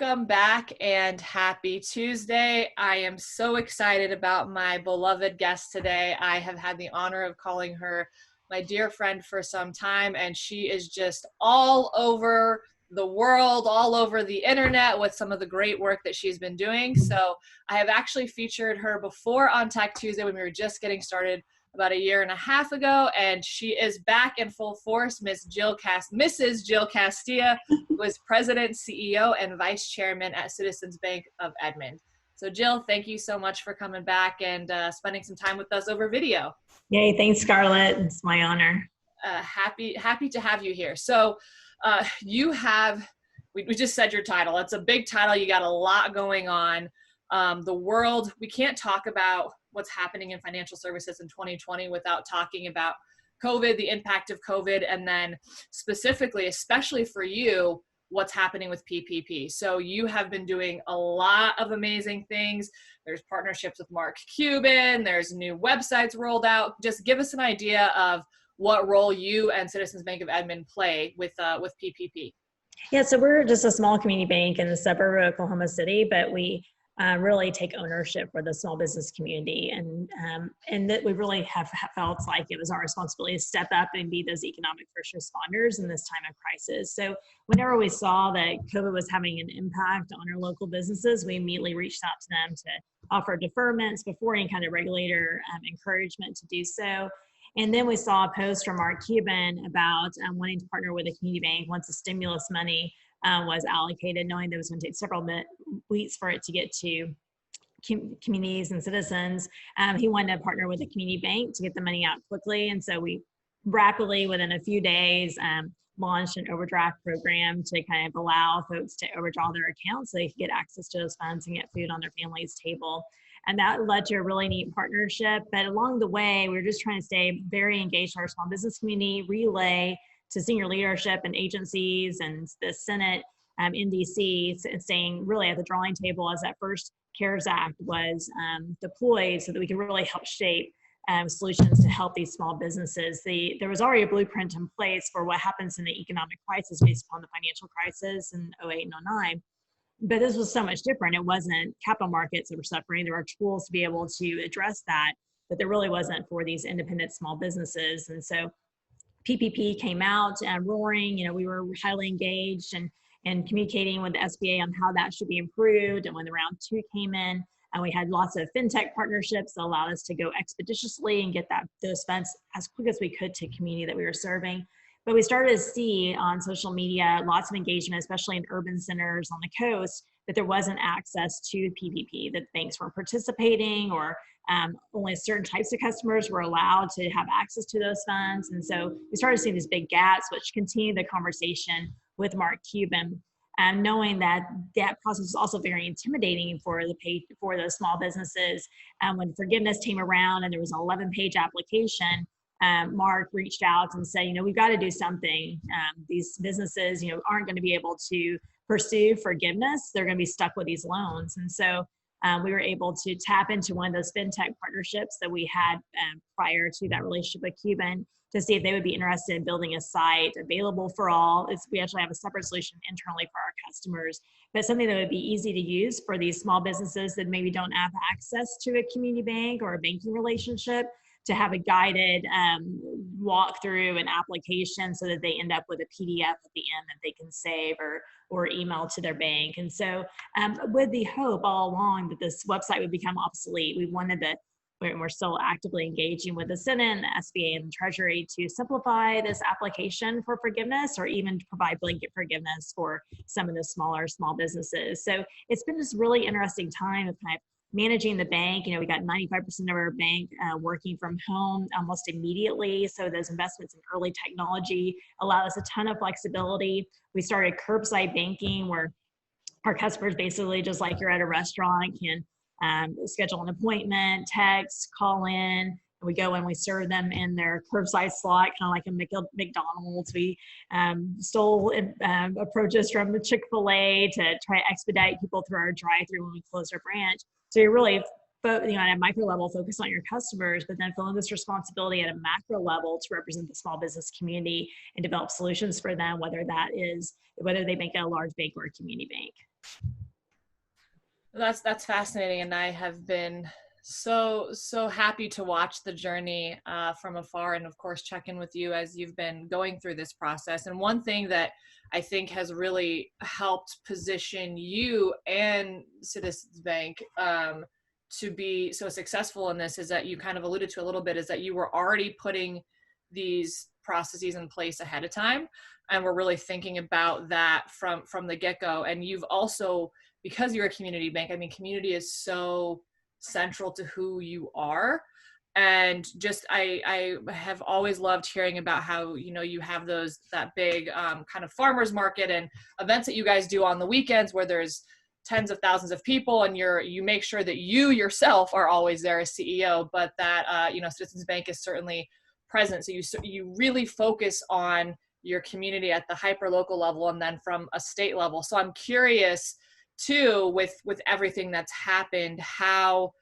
Welcome back and happy Tuesday. I am so excited about my beloved guest today. I have had the honor of calling her my dear friend for some time, and she is just all over the world, all over the internet with some of the great work that she's been doing. So I have actually featured her before on Tech Tuesday when we were just getting started about a year and a half ago, and she is back in full force. Mrs. Jill Castilla, who is President, CEO, and Vice Chairman at Citizens Bank of Edmond. So Jill, thank you so much for coming back and spending some time with us over video. Yay, thanks, Scarlett. It's my honor. Happy to have you here. So you have, we just said your title. It's a big title. You got a lot going on. The world, we can't talk about what's happening in financial services in 2020 without talking about COVID, the impact of COVID, and then specifically, especially for you, what's happening with PPP. So you have been doing a lot of amazing things. There's partnerships with Mark Cuban, there's new websites rolled out. Just give us an idea of what role you and Citizens Bank of Edmond play with PPP. Yeah, so we're just a small community bank in the suburb of Oklahoma City, but we really take ownership for the small business community, and that we really have felt like it was our responsibility to step up and be those economic first responders in this time of crisis. So whenever we saw that COVID was having an impact on our local businesses, we immediately reached out to them to offer deferments before any kind of regulator encouragement to do so. And then we saw a post from Mark Cuban about wanting to partner with a community bank once the stimulus money was allocated, knowing that it was going to take several weeks for it to get to communities and citizens. He wanted to partner with a community bank to get the money out quickly. And so we rapidly, within a few days, launched an overdraft program to kind of allow folks to overdraw their accounts so they could get access to those funds and get food on their family's table. And that led to a really neat partnership. But along the way, we were just trying to stay very engaged in our small business community, relay to senior leadership and agencies and the Senate in DC, staying really at the drawing table as that first CARES Act was deployed so that we could really help shape solutions to help these small businesses. There was already a blueprint in place for what happens in the economic crisis based upon the financial crisis in 08 and 09. But this was so much different. It wasn't capital markets that were suffering. There were tools to be able to address that, but there really wasn't for these independent small businesses. And so PPP came out roaring. You know, we were highly engaged and communicating with the SBA on how that should be improved. And when the round two came in, and we had lots of fintech partnerships that allowed us to go expeditiously and get those funds as quick as we could to community that we were serving. But we started to see on social media lots of engagement, especially in urban centers on the coast, that there wasn't access to PPP, that banks weren't participating, or only certain types of customers were allowed to have access to those funds. And so we started seeing these big gaps, which continued the conversation with Mark Cuban, knowing that that process was also very intimidating for those small businesses. When forgiveness came around and there was an 11-page application, Mark reached out and said, we've got to do something. These businesses, aren't going to be able to pursue forgiveness. They're going to be stuck with these loans. And so we were able to tap into one of those fintech partnerships that we had prior to that relationship with Cuban to see if they would be interested in building a site available for all. We actually have a separate solution internally for our customers, but something that would be easy to use for these small businesses that maybe don't have access to a community bank or a banking relationship, to have a guided walkthrough and application so that they end up with a PDF at the end that they can save or email to their bank. And so with the hope all along that this website would become obsolete, we're still actively engaging with the Senate and the SBA and the Treasury to simplify this application for forgiveness, or even to provide blanket forgiveness for some of the smaller small businesses. So it's been this really interesting time of kind of managing the bank. We got 95% of our bank working from home almost immediately. So those investments in early technology allow us a ton of flexibility. We started curbside banking, where our customers basically, just like you're at a restaurant, can schedule an appointment, text, call in, and we go and we serve them in their curbside slot, kind of like a McDonald's. We stole approaches from the Chick-fil-A to try to expedite people through our drive-through when we closed our branch. So you're really, at a micro level, focus on your customers, but then feeling this responsibility at a macro level to represent the small business community and develop solutions for them, whether they bank at a large bank or a community bank. That's fascinating, and I have been so happy to watch the journey from afar, and of course check in with you as you've been going through this process. And one thing that I think has really helped position you and Citizens Bank to be so successful in this is that you kind of alluded to a little bit, is that you were already putting these processes in place ahead of time, and we're really thinking about that from the get-go. And you've also, because you're a community bank, I mean, community is so central to who you are. And just I have always loved hearing about how, you know, you have that big kind of farmers market and events that you guys do on the weekends where there's tens of thousands of people, and you make sure that you yourself are always there as CEO, but that you know, Citizens Bank is certainly present. So you really focus on your community at the hyper local level, and then from a state level. So I'm curious too, with everything that's happened, how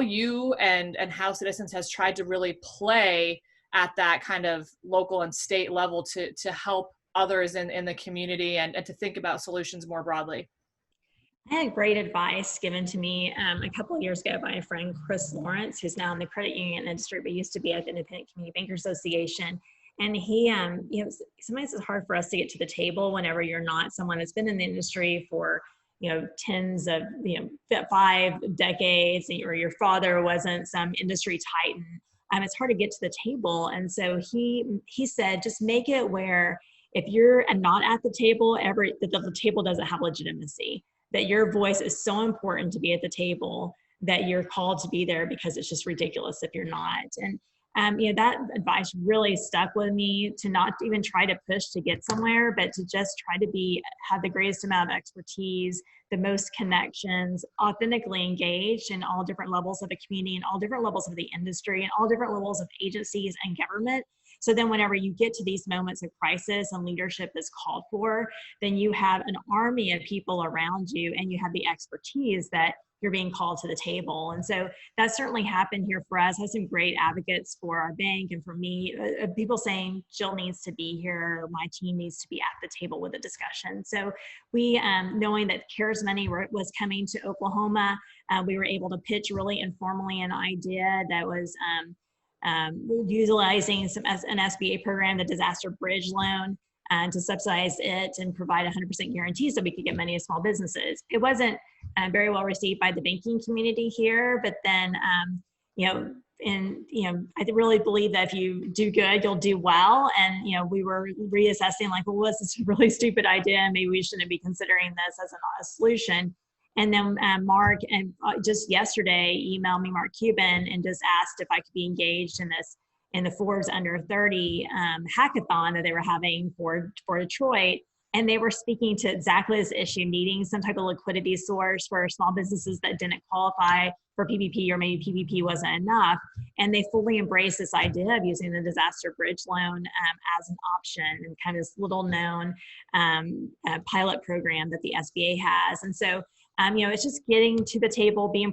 you and how Citizens has tried to really play at that kind of local and state level to help others in the community, and to think about solutions more broadly. I had great advice given to me a couple of years ago by a friend, Chris Lawrence, who's now in the credit union industry, but used to be at the Independent Community Bankers Association. And he, you know, sometimes it's hard for us to get to the table whenever you're not someone that's been in the industry for, you know, tens of, you know, 5 decades, or your father wasn't some industry titan. It's hard to get to the table. And so he said, just make it where if you're not at the table, the table doesn't have legitimacy, that your voice is so important to be at the table that you're called to be there, because it's just ridiculous if you're not. And you know, that advice really stuck with me, to not even try to push to get somewhere, but to just try to have the greatest amount of expertise, the most connections, authentically engaged in all different levels of the community and all different levels of the industry and all different levels of agencies and government. So then whenever you get to these moments of crisis and leadership is called for, then you have an army of people around you, and you have the expertise that you're being called to the table. And so that certainly happened here for us. I had some great advocates for our bank and for me, people saying Jill needs to be here, my team needs to be at the table with the discussion. So we, knowing that CARES money was coming to Oklahoma, we were able to pitch really informally an idea that was utilizing an SBA program, the Disaster Bridge Loan, to subsidize it and provide 100% guarantee so we could get money to small businesses. It wasn't very well received by the banking community here, but then, you know, I really believe that if you do good, you'll do well. And, you know, we were reassessing, like, well, was this a really stupid idea? Maybe we shouldn't be considering this as a solution. And then Mark, and just yesterday, emailed me, Mark Cuban, and just asked if I could be engaged in the Forbes Under 30 hackathon that they were having for Detroit. And they were speaking to exactly this issue, needing some type of liquidity source for small businesses that didn't qualify for PPP, or maybe PPP wasn't enough. And they fully embraced this idea of using the Disaster Bridge Loan as an option, and kind of this little known pilot program that the SBA has. And so you know, it's just getting to the table, being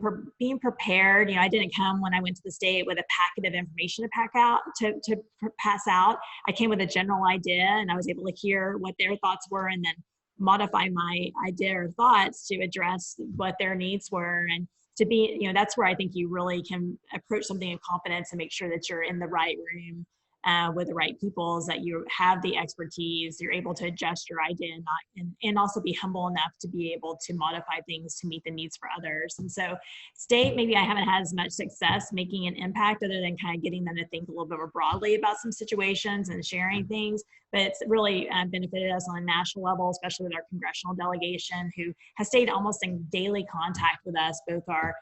prepared. You know, I didn't come when I went to the state with a packet of information to pass out. I came with a general idea, and I was able to hear what their thoughts were, and then modify my idea or thoughts to address what their needs were. And to be, you know, that's where I think you really can approach something in confidence and make sure that you're in the right room with the right people, is that you have the expertise, you're able to adjust your idea, and also be humble enough to be able to modify things to meet the needs for others. And so state, maybe I haven't had as much success making an impact, other than kind of getting them to think a little bit more broadly about some situations and sharing things. But it's really benefited us on a national level, especially with our congressional delegation, who has stayed almost in daily contact with us, both our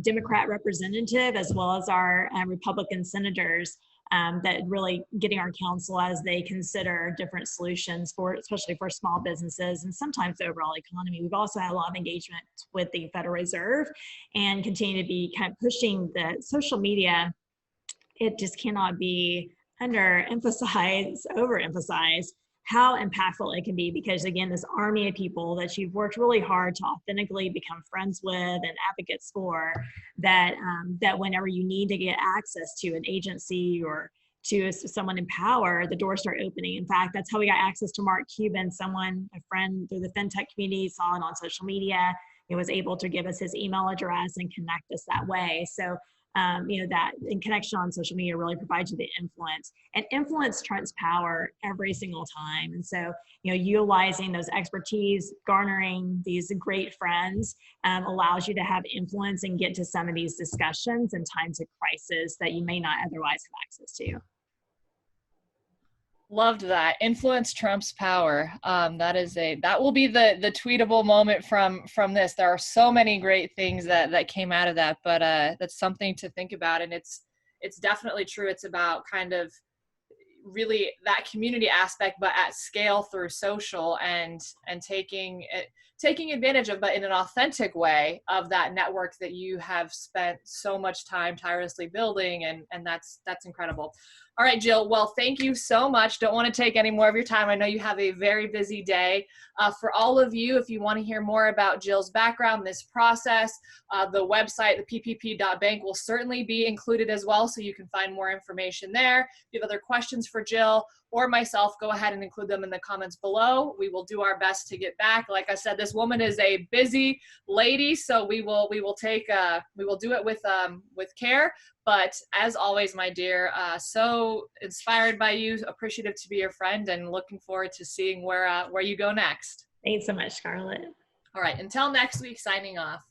Democrat representative as well as our Republican senators, that really getting our counsel as they consider different solutions for, especially for small businesses and sometimes the overall economy. We've also had a lot of engagement with the Federal Reserve, and continue to be kind of pushing the social media. It just cannot be overemphasized how impactful it can be, because again, this army of people that you've worked really hard to authentically become friends with and advocates for, that that whenever you need to get access to an agency or to someone in power, the doors start opening. In fact, that's how we got access to Mark Cuban. Someone, a friend through the FinTech community, saw it on social media. He was able to give us his email address and connect us that way. So, that in connection on social media really provides you the influence, and influence trumps power every single time. And so, utilizing those expertise, garnering these great friends allows you to have influence and get to some of these discussions in times of crisis that you may not otherwise have access to. Loved that. Influence trumps power. That will be the tweetable moment from this. There are so many great things that came out of that, but that's something to think about. And it's definitely true. It's about kind of really that community aspect, but at scale through social and taking advantage of, but in an authentic way, of that network that you have spent so much time tirelessly building. And that's incredible. All right, Jill. Well, thank you so much. Don't want to take any more of your time. I know you have a very busy day. For all of you, if you want to hear more about Jill's background, this process, the website, the ppp.bank, will certainly be included as well, so you can find more information there. If you have other questions for Jill or myself, go ahead and include them in the comments below. We will do our best to get back. Like I said, this woman is a busy lady, so we will do it with care. But as always, my dear, so inspired by you, appreciative to be your friend, and looking forward to seeing where you go next. Thanks so much, Scarlett. All right, until next week, signing off.